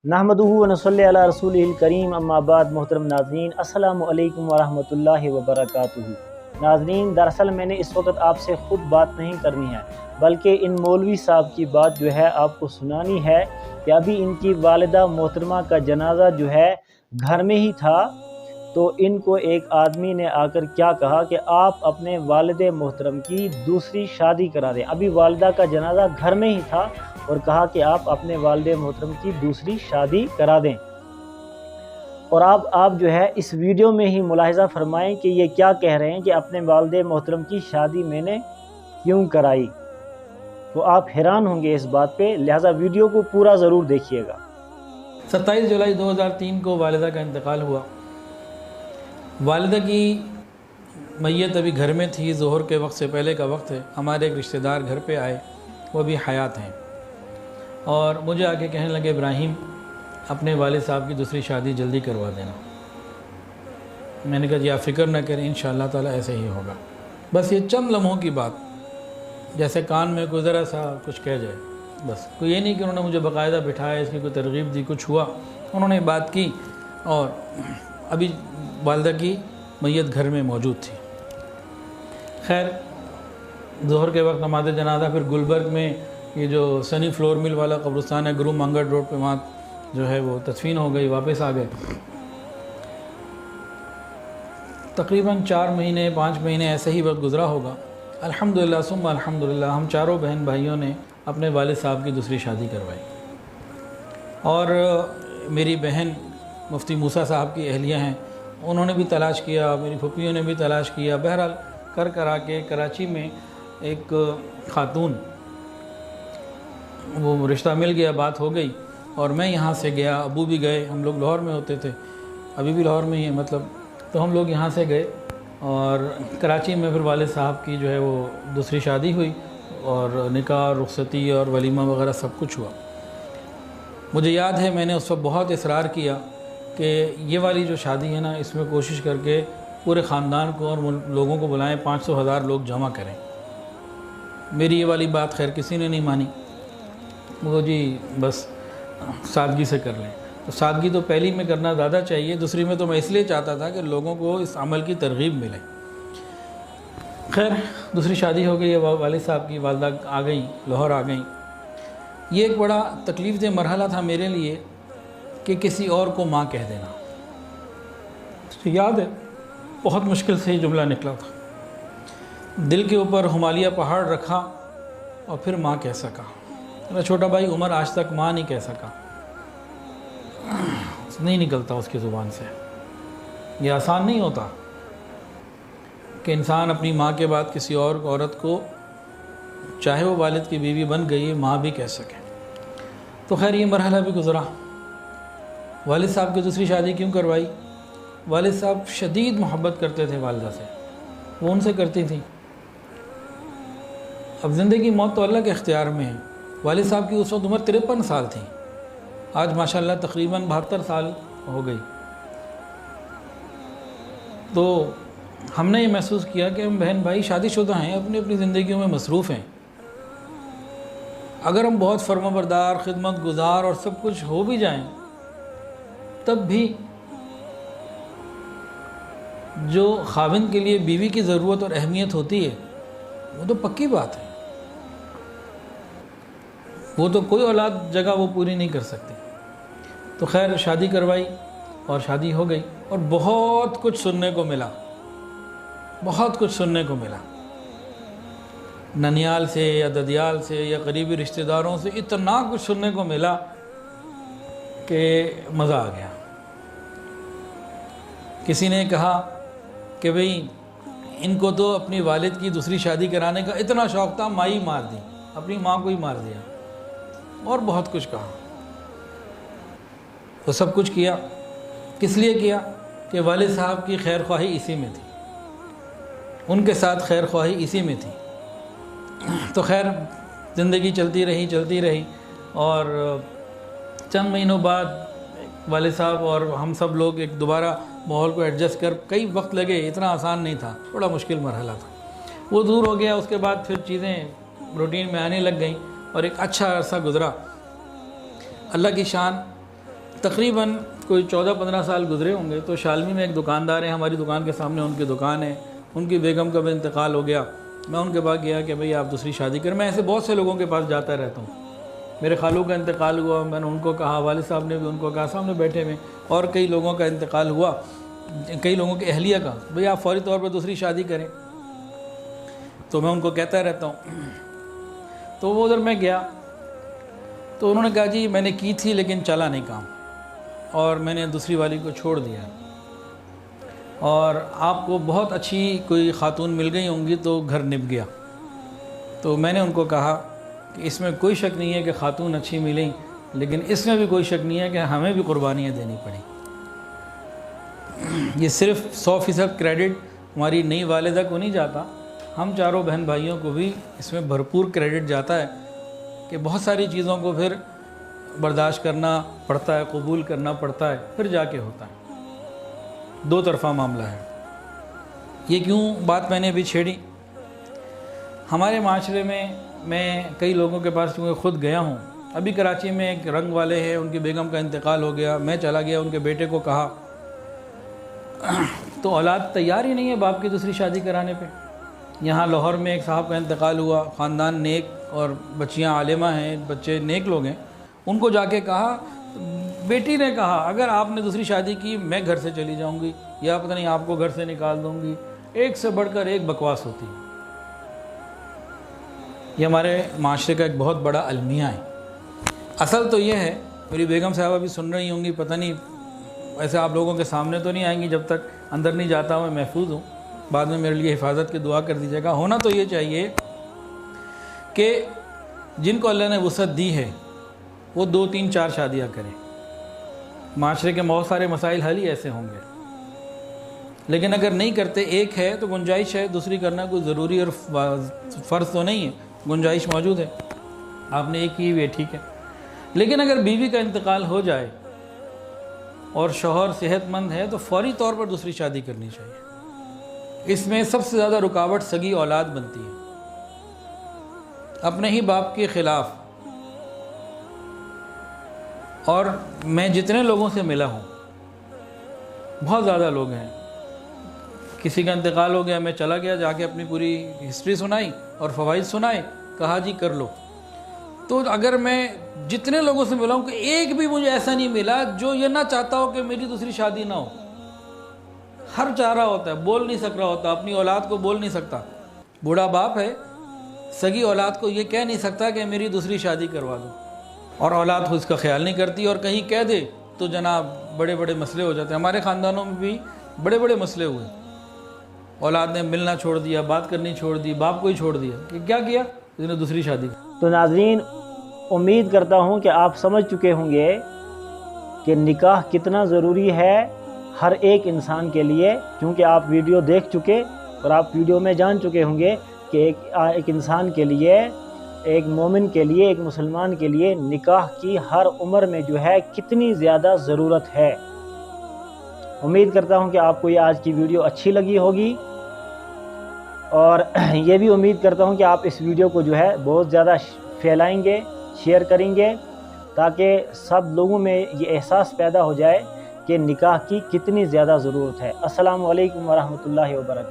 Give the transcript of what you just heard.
नहमदुहु व नसल्ली अला रसूलिल करीम अम्मा बाद। मोहतरम नाज़रीन, अस्सलामु अलैकुम व रहमतुल्लाहि व बरकातुहू। नाज़रीन, दरअसल मैंने इस वक्त आपसे ख़ुद बात नहीं करनी है, बल्कि इन मौलवी साहब की बात जो है आपको सुनानी है कि अभी इनकी वालिदा मोहतरमा का जनाजा जो है घर में ही था, तो इनको एक आदमी ने आकर क्या कहा कि आप अपने वालिद मोहतरम की दूसरी शादी करा दें। अभी वालिदा का जनाजा घर में ही था और कहा कि आप अपने वालिद मोहतरम की दूसरी शादी करा दें। और आप जो है इस वीडियो में ही मुलाहिज़ा फरमाएं कि ये क्या कह रहे हैं कि अपने वालिद मोहतरम की शादी मैंने क्यों कराई। तो आप हैरान होंगे इस बात पे, लिहाजा वीडियो को पूरा ज़रूर देखिएगा। 27 जुलाई 2003 को वालिदा का इंतकाल हुआ। वालिदा की मैयत अभी घर में थी, ज़ोहर के वक्त से पहले का वक्त है। हमारे एक रिश्तेदार घर पे आए, वो भी हयात हैं, और मुझे आके कहने लगे, इब्राहिम अपने वालिद साहब की दूसरी शादी जल्दी करवा देना। मैंने कहा जी आप फ़िक्र न करें, इंशाअल्लाह ताला ऐसे ही होगा। बस ये चंद लम्हों की बात, जैसे कान में कोई ज़रा सा कुछ कह जाए, बस। कोई ये नहीं कि उन्होंने मुझे बाकायदा बिठाया, इसकी कोई तरगीब दी, कुछ हुआ। उन्होंने बात की और अभी वालिदा की मैयत घर में मौजूद थी। खैर ज़ोहर के वक्त नमाज़ जनाजा, फिर गुलबर्ग में ये जो सनी फ्लोर मिल वाला कब्रिस्तान है गुरु मंगल रोड पे, वहाँ जो है वो तदफीन हो गई, वापस आ गए। तकरीबन 4 महीने 5 महीने ऐसे ही वक्त गुज़रा होगा। अल्हम्दुलिल्लाह सुम्मा अल्हम्दुलिल्लाह हम चारों बहन भाइयों ने अपने वालिद साहब की दूसरी शादी करवाई। और मेरी बहन मुफ्ती मूसा साहब की अहलिया हैं, उन्होंने भी तलाश किया, मेरी फुप्पियों ने भी तलाश किया। बहरहाल कर करा के कराची में एक ख़ातून, वो रिश्ता मिल गया, बात हो गई, और मैं यहाँ से गया, अबू भी गए। हम लोग लाहौर में होते थे, अभी भी लाहौर में ही है मतलब। तो हम लोग यहाँ से गए और कराची में फिर वालिद साहब की जो है वो दूसरी शादी हुई, और निकाह, रुखसती और वलीमा वगैरह सब कुछ हुआ। मुझे याद है मैंने उस वक्त बहुत इसरार किया कि ये वाली जो शादी है ना, इसमें कोशिश करके पूरे ख़ानदान को और लोगों को बुलाएं, 500,000 लोग जमा करें। मेरी ये वाली बात खैर किसी ने नहीं मानी, वो जी बस सादगी से कर लें। तो सादगी तो पहली में करना ज़्यादा चाहिए, दूसरी में तो मैं इसलिए चाहता था कि लोगों को इस अमल की तरगीब मिले। खैर दूसरी शादी हो गई, वालिद साहब की वालिदा आ गई, लाहौर आ गई। ये एक बड़ा तकलीफ़ दह मरहला था मेरे लिए कि किसी और को माँ कह देना। तो याद है बहुत मुश्किल से ये जुमला निकला था। दिल के ऊपर हिमालय पहाड़ रखा और फिर माँ कह सका। मेरा छोटा भाई उमर आज तक माँ नहीं कह सका, नहीं निकलता उसकी ज़ुबान से। ये आसान नहीं होता कि इंसान अपनी माँ के बाद किसी और औरत को, चाहे वो वालिद की बीवी बन गई, माँ भी कह सके। तो खैर ये मरहला भी गुज़रा। वालिद साहब की दूसरी शादी क्यों करवाई? वालिद साहब शदीद मोहब्बत करते थे वालिदा से, वो उनसे करती थी। अब ज़िंदगी मौत तो अल्लाह के इख्तियार में है। वालिद साहब की उस वक्त उम्र 53 साल थी, आज माशाल्लाह तकरीबन 72 साल हो गई। तो हमने ये महसूस किया कि हम बहन भाई शादीशुदा हैं, अपनी अपनी ज़िंदगियों में मसरूफ़ हैं। अगर हम बहुत फर्माबरदार, खिदमत गुजार और सब कुछ हो भी जाएं, तब भी जो खाविंद के लिए बीवी की ज़रूरत और अहमियत होती है वो तो पक्की बात है, वो तो कोई औलाद जगह वो पूरी नहीं कर सकती। तो खैर शादी करवाई और शादी हो गई, और बहुत कुछ सुनने को मिला, बहुत कुछ सुनने को मिला। ननियाल से या ददियाल से या करीबी रिश्तेदारों से इतना कुछ सुनने को मिला कि मज़ा आ गया। किसी ने कहा कि भाई इनको तो अपनी वालिद की दूसरी शादी कराने का इतना शौक़ था, माँ ही मार दी, अपनी माँ को ही मार दिया, और बहुत कुछ कहा। तो सब कुछ किया, किस लिए किया कि वालिद साहब की खैर ख्वाही इसी में थी, उनके साथ खैर ख्वाही इसी में थी। तो खैर ज़िंदगी चलती रही, और चंद महीनों बाद वालिद साहब और हम सब लोग एक दोबारा माहौल को एडजस्ट कर, कई वक्त लगे, इतना आसान नहीं था, बड़ा मुश्किल मरहला था। वो दूर हो गया, उसके बाद फिर चीज़ें रूटीन में आने लग गई और एक अच्छा अरसा गुज़रा। अल्लाह की शान تقریباً کوئی 14-15 سال گزرے ہوں گے، تو شالمی میں ایک دکاندار ہیں، ہماری دکان کے سامنے ان کی دکان ہے، ان کی بیگم کا بھی انتقال ہو گیا۔ میں ان کے پاس گیا کہ بھئی آپ دوسری شادی کریں۔ میں ایسے بہت سے لوگوں کے پاس جاتا رہتا ہوں۔ میرے خالو کا انتقال ہوا، میں نے ان کو کہا، والد صاحب نے بھی ان کو کہا، سامنے بیٹھے ہوئے، اور کئی لوگوں کا انتقال ہوا، کئی لوگوں کے اہلیہ کا، بھئی آپ فوری طور پر دوسری شادی کریں۔ تو میں ان کو کہتا رہتا ہوں۔ تو وہ ادھر میں گیا تو انہوں نے کہا جی میں نے کی تھی لیکن چلا نہیں کام، اور میں نے دوسری والی کو چھوڑ دیا، اور آپ کو بہت اچھی کوئی خاتون مل گئی ہوں گی تو گھر نب گیا۔ تو میں نے ان کو کہا کہ اس میں کوئی شک نہیں ہے کہ خاتون اچھی ملیں، لیکن اس میں بھی کوئی شک نہیں ہے کہ ہمیں بھی قربانیاں دینی پڑیں۔ یہ صرف 100% کریڈٹ ہماری نئی والدہ کو نہیں جاتا، ہم چاروں بہن بھائیوں کو بھی اس میں بھرپور کریڈٹ جاتا ہے کہ بہت ساری چیزوں کو پھر برداشت کرنا پڑتا ہے، قبول کرنا پڑتا ہے، پھر جا کے ہوتا ہے۔ دو طرفہ معاملہ ہے۔ یہ کیوں بات میں نے ابھی چھیڑی؟ ہمارے معاشرے میں کئی لوگوں کے پاس چونکہ خود گیا ہوں، ابھی کراچی میں ایک رنگ والے ہیں، ان کی بیگم کا انتقال ہو گیا، میں چلا گیا، ان کے بیٹے کو کہا تو اولاد تیار ہی نہیں ہے باپ کی دوسری شادی کرانے پہ۔ یہاں لاہور میں ایک صاحب کا انتقال ہوا، خاندان نیک اور بچیاں عالمہ ہیں، بچے نیک لوگ ہیں، ان کو جا کے کہا، بیٹی نے کہا اگر آپ نے دوسری شادی کی میں گھر سے چلی جاؤں گی، یا پتہ نہیں آپ کو گھر سے نکال دوں گی۔ ایک سے بڑھ کر ایک بکواس ہوتی ہے۔ یہ ہمارے معاشرے کا ایک بہت بڑا المیہ ہے۔ اصل تو یہ ہے، میری بیگم صاحبہ بھی سن رہی ہوں گی، پتہ نہیں ایسے آپ لوگوں کے سامنے تو نہیں آئیں گی، جب تک اندر نہیں جاتا ہوں میں محفوظ ہوں، بعد میں میرے لیے حفاظت کی دعا کر دیجیے گا۔ ہونا تو یہ چاہیے کہ جن کو اللہ نے وسعت دی ہے وہ 2 3 4 شادیاں کریں۔ معاشرے کے بہت سارے مسائل حل ہی ایسے ہوں گے، لیکن اگر نہیں کرتے، ایک ہے تو گنجائش ہے، دوسری کرنا کوئی ضروری اور فرض تو نہیں ہے، گنجائش موجود ہے، آپ نے ایک کی ہوئی ہے ٹھیک ہے۔ لیکن اگر بیوی کا انتقال ہو جائے اور شوہر صحت مند ہے تو فوری طور پر دوسری شادی کرنی چاہیے۔ اس میں سب سے زیادہ رکاوٹ سگی اولاد بنتی ہے، اپنے ہی باپ کے خلاف۔ اور میں جتنے لوگوں سے ملا ہوں، بہت زیادہ لوگ ہیں، کسی کا انتقال ہو گیا، میں چلا گیا، جا کے اپنی پوری ہسٹری سنائی اور فوائد سنائے، کہا جی کر لو۔ تو اگر میں جتنے لوگوں سے ملا ہوں کہ ایک بھی مجھے ایسا نہیں ملا جو یہ نہ چاہتا ہو کہ میری دوسری شادی نہ ہو۔ ہر چاہ رہا ہوتا ہے، بول نہیں سک رہا ہوتا، اپنی اولاد کو بول نہیں سکتا۔ بوڑھا باپ ہے، سگی اولاد کو یہ کہہ نہیں سکتا کہ میری دوسری شادی کروا دو، اور اولاد کو اس کا خیال نہیں کرتی، اور کہیں کہہ دے تو جناب بڑے بڑے مسئلے ہو جاتے ہیں۔ ہمارے خاندانوں میں بھی بڑے بڑے مسئلے ہوئے، اولاد نے ملنا چھوڑ دیا، بات کرنی چھوڑ دی، باپ کو ہی چھوڑ دیا کہ کیا کیا، اس نے دوسری شادی کی۔ تو ناظرین، امید کرتا ہوں کہ آپ سمجھ چکے ہوں گے کہ نکاح کتنا ضروری ہے ہر ایک انسان کے لیے، کیونکہ آپ ویڈیو دیکھ چکے اور آپ ویڈیو میں جان چکے ہوں گے کہ ایک انسان کے لیے، ایک مومن کے لیے، ایک مسلمان کے لیے نکاح کی ہر عمر میں جو ہے کتنی زیادہ ضرورت ہے۔ امید کرتا ہوں کہ آپ کو یہ آج کی ویڈیو اچھی لگی ہوگی، اور یہ بھی امید کرتا ہوں کہ آپ اس ویڈیو کو جو ہے بہت زیادہ پھیلائیں گے، شیئر کریں گے، تاکہ سب لوگوں میں یہ احساس پیدا ہو جائے کہ نکاح کی کتنی زیادہ ضرورت ہے۔ السلام علیکم ورحمۃ اللہ وبرکاتہ۔